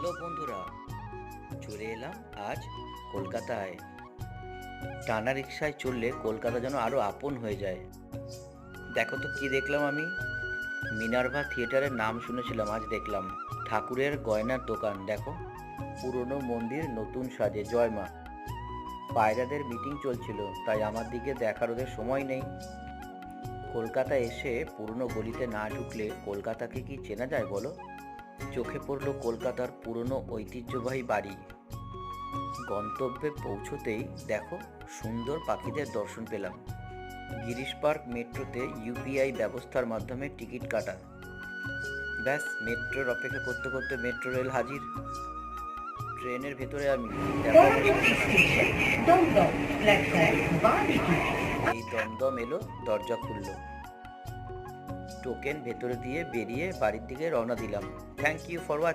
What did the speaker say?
Hello বন্ধুরা, চলে এলাম আজ কলকাতায়। টানা রিক্সায় চললে কলকাতা যেন আরো আপন হয়ে যায়। দেখো তো কি দেখলাম আমি। মিনার্ভা থিয়েটারের নাম শুনেছিলাম, আজ দেখলাম ঠাকুরের গয়নার দোকান। দেখো, পুরনো মন্দির নতুন সাজে, জয় মা। পায়রাদের মিটিং চলছিল, তাই আমার দিকে দেখার ওদের সময় নেই। কলকাতা এসে পুরনো গলিতে না ঢুকলে কলকাতাকে কি চেনা যায় বলো? চোখে পড়লো কলকাতার পুরনো ঐতিহ্যবাহী বাড়ি। গন্তব্যে পৌঁছতেই দেখো, সুন্দর পাখিদের দর্শন পেলাম। গিরিশ পার্ক মেট্রোতে ইউপিআই ব্যবস্থার মাধ্যমে টিকিট কাটা। ব্যাস, মেট্রোর অপেক্ষা করতে করতে মেট্রো রেল হাজির। ট্রেনের ভেতরে আমি, দেখো এই দমদম এলো, দরজা খুললো, টোকেন ভেতরে দিয়ে বেরিয়ে বাড়ির দিকে রওনা দিলাম। Thank you for watching.